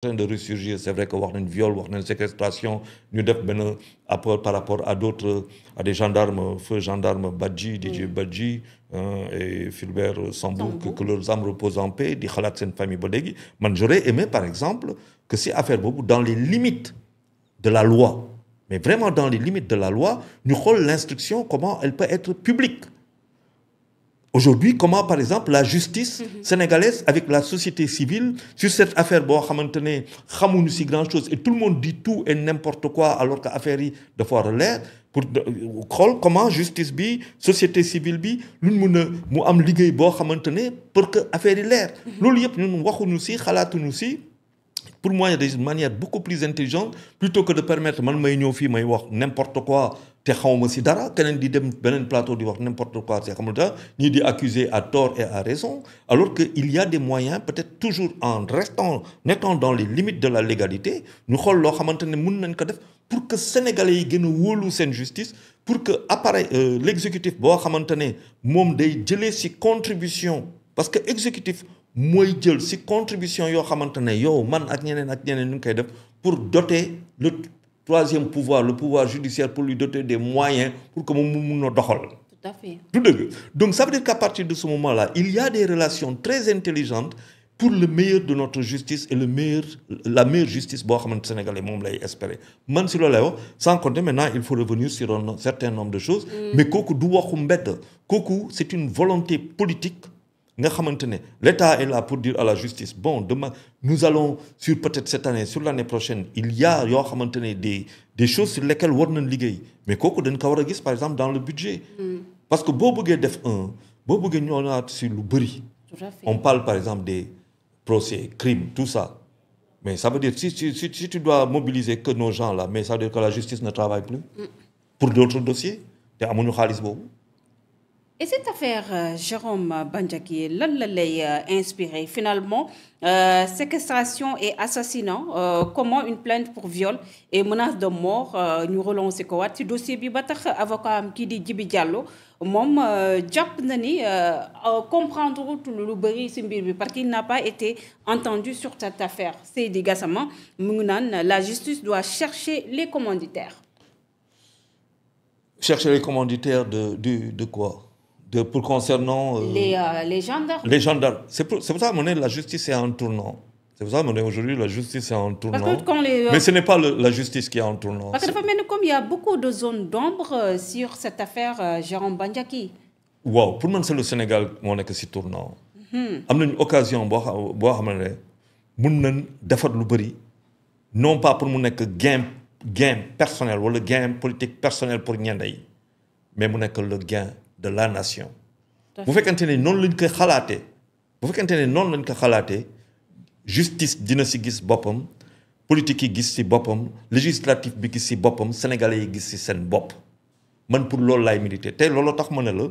train de ressurgir. C'est vrai que wax nañ viol wax nañ séquestration ñu def benn apport par rapport à d'autres à des gendarmes feu gendarme Badji Didier Badji et Fulbert Sambou que leurs âmes reposent en paix di xalaat seen famille ba léegi man j'aurais aimé par exemple que si affaire boobu dans les limites de la loi mais vraiment dans les limites de la loi ñu xool l'instruction comment elle peut être publique. Aujourd'hui, comment, par exemple, la justice sénégalaise avec la société civile sur cette affaire, bon, xamuñu si grand-chose et tout le monde dit tout et n'importe quoi alors que affaire yi dafa war a leer pour xool comment justice bi société civile bi luñ mun a mu am liggéey boo xamante ne pour que affaire yi leer. loolu yëpp ñun waxuñu si xalaatuñu si. Pour moi, il y a des manières beaucoup plus intelligentes plutôt que de permettre man may ñëw fii may wax n'importe quoi te xawma si dara keneen di dem beneen plateau di wax n'importe quoi te xamul dara ñii di accuser à tort et à raison alors que il y a des moyens peut-être toujours en étant dans les limites de la légalité ñu xool loo xamante ne mun nañ ko def pour que sénégalais yi gën a wóolu seen justice pour que appareil l'exécutif boo xamante ne moom day jëlee si contribution parce que exécutif mooy jël si contribution yoo xamante ne yow man ak ñeneen ñu ngi koy def pour doter le troisième pouvoir le pouvoir judiciaire pour lui doter des moyens pour que moom mu mun a doxal. Tout à fait. du dëgg donc ça veut dire qu'à partir de ce moment-là il y a des relations très intelligentes pour le meilleur de notre justice et la meilleure justice boo xamante sénégalais moom lay espérer man si loolu lay wax sans compter maintenant il faut revenir sur un certain nombre de choses. mais kooku du waxu mbedd kooku c'est une volonté politique. nga xamante ne l'État est là pour dire à la justice bon demain nous allons sur peut-être cette année sur l'année prochaine il y a yoo xamante ne des choses sur lesquelles war nañ liggéey mais kooku dañ ko war a gis par exemple dans le budget parce que boo bëggee def boo bëggee ñoo naat si lu bëri on parle par exemple des procès crimes tout ça mais ça veut dire si tu dois mobiliser que nos gens là mais ça veut dire que la justice ne travaille plus pour d'autres dossiers te amuñu xaalis boobu. Et cette affaire, Jérôme Bandiaky, lan la lay inspiré finalement séquestration et assassinat comment une plainte pour viol et menace de mort ñu relancé ko waat ci dossier bi ba tax avocat am kii di Djibi Diallo moom jàpp na ni comprendre lu bëri ci mbir bi parce qu'il n'a pas été entendu sur cette affaire Seydi Gassama mu ngi naan la justice doit chercher les commanditaires. Chercher les commanditaires de quoi? Pour concernant les gendarmes. Les gendarmes. C'est pour ça que la justice est en tournant. C'est pour ça que aujourd'hui la justice est en tournant. Parce que quand mais ce n'est pas la justice qui est en tournant. Parce que dafa mel ni comme il y a beaucoup de zones d'ombre sur cette affaire Jérôme Bandiaky. Waaw pour man c'est le Sénégal moo nekk si tournant. am nañu occasion boo xam ne mun nañ defar lu bëri non pas pour mu nekk gain personnel wala gain politique personnel pour ñenn yi mais mu nekk le gain de la nation. bu fekkente ne noonu lañ ko xalaatee justice dina si gis boppam politique yi gis si boppam législatif bi gis si boppam sénégalais yi gis si seen bopp man pour loolu laay militer tey loolu tax ma ne la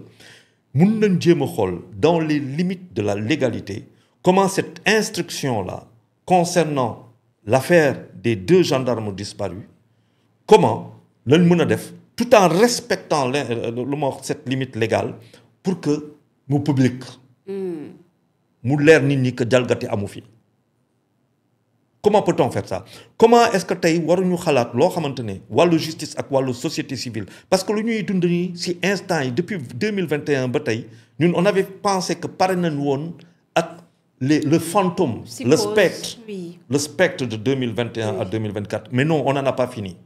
mun nañ jéem a xool dans les limites de la légalité comment cette instruction là concernant l'affaire des 2 gendarmes disparus comment lañ mën a def tout en respectant cette limite légale pour que mu public mu leer nit ñi que jalgati amu fi. Comment peut-on faire ça? Comment est-ce que tey waruñu xalaat loo xamante ne wàllu justice ak wàllu société civile parce que lu ñuy dund nii ci instant yi depuis 2021 ba tey ñun on avait pensé que pare nañ woon ak le fantôme le spectre de 2021 à 2024 mais non on n'en a pas fini.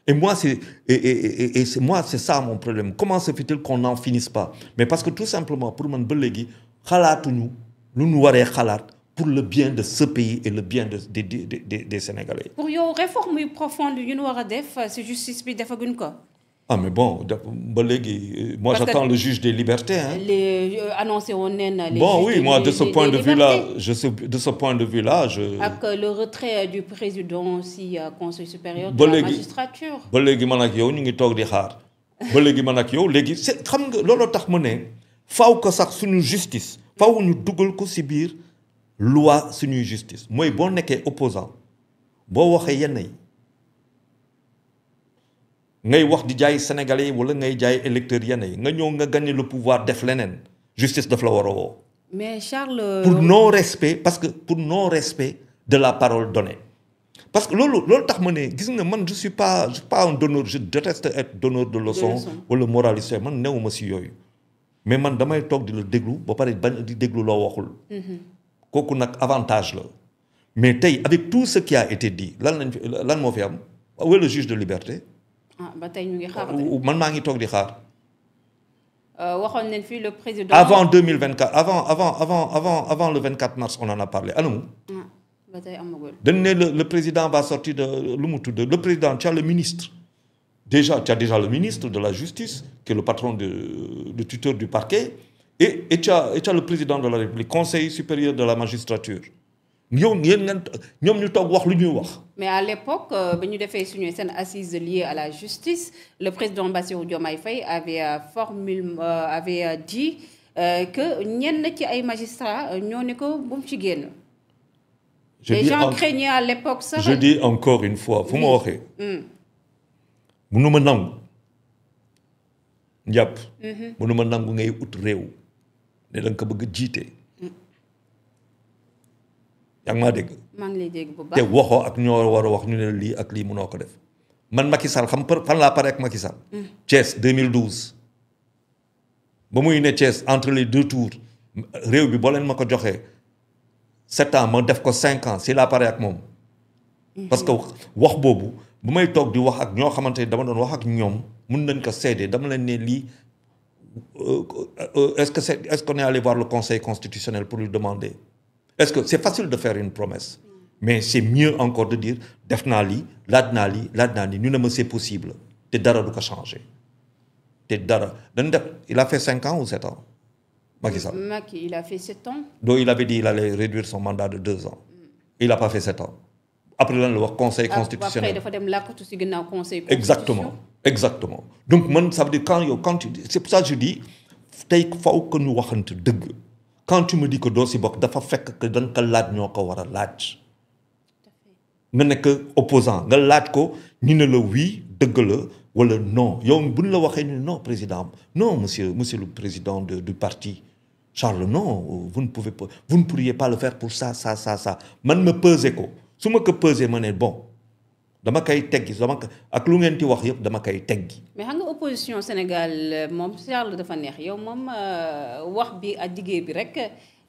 Et moi, c'est ça mon problème. Comment se fait-il qu'on n'en finisse pas? Mais parce que tout simplement, pour man ba léegi xalaatuñu lu ñu waree xalaat pour le bien de ce pays et le bien des Sénégalais. Pour yow réforme yu profonde yu ñu war a def ci justice bi defaguñ ko. Ah mais bon ba léegi moi j'attends le juge des libertés hein. Les annoncé woon neen les bon oui moi de ce point de vue là ak le retrait du président si conseil supérieur de la magistrature. ba léegi man ak yow ñu ngi toog di xaar ba léegi man ak yow léegi c'est xam nga looloo tax mu ne faaw ko sax suñu justice faaw ñu dugal ko ci biir loi suñuy justice mooy boo nekkee opposant boo waxee yenn yi ngay wax di jaay sénégalais wala ngay jaay électeurs yenn yi nga ñëw nga gagner le pouvoir def leneen justice daf la war a woo. mais Charles. pour non respect parce que pour non respect de la parole donnée. parce que loolu tax ma ne gis nga man je suis pas un donneur, je déteste être donneur de leçons wala moraliste man newuma si yooyu mais man damay toog di la déglu ba pare bañ di déglu loo waxul. kooku nag avantage la mais tey avec tout ce qui a été dit lan moo fi am où est le juge de liberté. ba tey ñu ngi xaar man maa ngi toog di xaar. waxoon nañ fi le président. avant 2024 avant le 24 mars on en a parlé anamu. ba tey amagul. dañ ne le président va sortir de lu mu tudd le président tu as le ministre. tu as déjà le ministre de la justice qui est le patron de tuteur du parquet et tu as le président de la République conseil supérieur de la magistrature. ñoom ñu toog wax lu ñuy wax. mais à l'époque ba ñu defee suñu seen assise liée à la justice le président Bassirou Diomaye Faye avait dit que ñenn ci ay magistrats ñoo ne ko bu mu ci génn. les gens craignaient à l'époque ça. je dis encore une fois fu ma waxee. mënuma nangu njàpp. mënuma nangu ngay ut réew ne da nga ko bëgg jiite. yaa ngi maa dégg. maa ngi lay dégg bu baax te waxoo ak ñoo war a wax ñu ne lii ak lii mënoo ko def man Macky Sall xam fan laa pare ak Macky Sall. Thiès 2012. ba muy ne Thiès entre les deux tours réew bi boo leen ma ko joxee 7 ans ma def ko 5 ans si laa pare ak moom. parce que wax boobu bu may toog di wax ak ñoo xamante ne dama doon wax ak ñoom mun nañ ko seede dama leen ne lii est-ce qu'on est allé voir le conseil constitutionnel pour lui demander. Est-ce que c'est facile de faire une promesse mais c'est mieux encore de dire def naa lii laaj naa lii ñu ne ma c'est possible te dara du ko changer te dara dañ def il a fait 5 ans ou 7 ans Macky Sall. Macky il a fait 7 ans. donc il avait dit il allait réduire son mandat de 2 ans. Il a pas fait 7 ans après lan la wax conseil constitutionnel. après dafa dem làkkatu ci ginnaaw conseil constitutionnel. exactement donc man ça veut dire quand tu c'est pour ça que je dis tey faw que ñu waxante dëgg. quand tu me dis que doo si bokk dafa fekk que dañ ko laaj ñoo ko war a laaj nga nekk opposant nga laaj ko ñu ne la oui dëgg la wala non yow bu ñu la waxee ni non président non monsieur le président du parti Charles non vous ne pourriez pas le faire pour ça man ma peser ko su ma ko peser ma ne bon dama koy teggi ak lu ngeen ti wax yëpp dama koy teggi. mais xam nga opposition Sénégal moom Charles dafa neex yow moom wax bi ak liggéey bi rek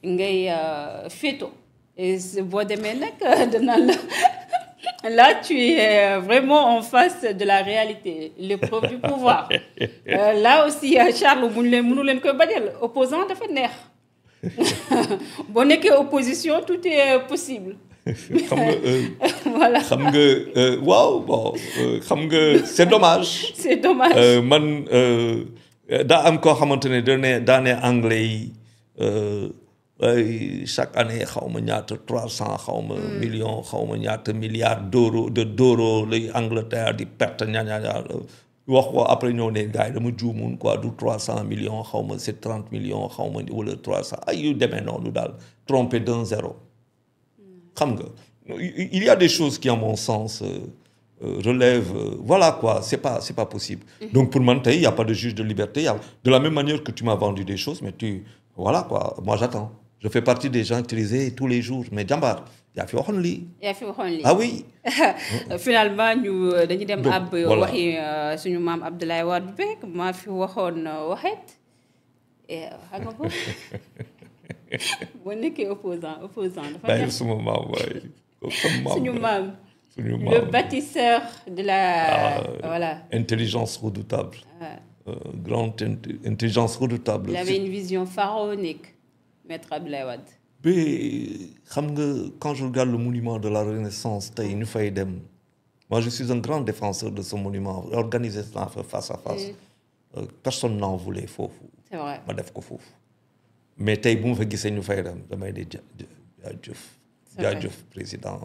ngay féeto boo demee nag danaa la là tu es vraiment en face de la réalité l'épreuve du pouvoir là aussi Charles mënu leen koy bañal opposant dafa neex boo nekkee opposition tout est possible. xam nga voilà xam nga waaw bon xam nga c'est dommage. c'est dommage man daa am koo xamante ne daane anglais yi chaque année xaw ma ñaata 300 xaw ma millions xaw ma ñaata milliards d'euros lay Angleterre di perte ñaañaa wax ko après ñëw ne gars yi dama juumoon quoi du 300 millions xaw ma c'est 30 millions xaw ma wala 300 ay yu demee noonu daal trompé d'un zéro. xam nga il y a des choses qui à mon sens relèvent voilà quoi c'est pas possible. Donc pour man tey il y a pas de juge de liberté de la même manière que tu m'as vendu des choses mais voilà quoi moi j'attends je fais partie des gens utilisés tous les jours mais jàmbaar yaa fi waxoon lii. Ah oui. Finalement ñu dañuy dem ab waxi suñu maam Abdoulaye Wade beeg maa fi waxoon waxet xam nga ko. boo nekkee opposant dafa nekk suma maam waaye suñu maam le bâtisseur de la voilà intelligence redoutable grande intelligence redoutable. Il avait une vision pharaonique maître Abdoulaye Wade. mais xam nga quand je regarde le monument de la Renaissance tey ñu fay dem moi je suis un grand défenseur de ce monument organiser ça face à face personne n'en voulait foofu. C'est vrai ma def ko foofu. mais tey bu ma fa gisee ñu fay dem damay di jaajëf président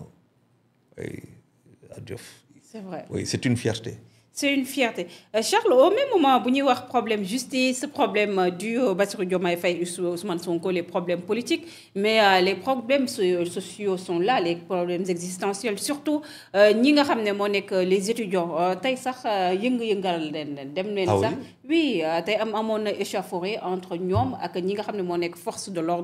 jaajëf. C'est vrai oui c'est une fierté. C'est une fierté. Charles, au même moment, bu ñuy wax problème justice, problème du Bassirou Diomaye Faye, Ousmane Sonko, les problèmes politiques, mais les problèmes sociaux sont là, les problèmes existentiels, surtout ñi nga xam ne moo nekk les étudiants tey sax yëngal leen dem leen sax. Oui tey amoon na échauffourée entre ñoom ak ñi nga xam ne moo nekk force de l'ordre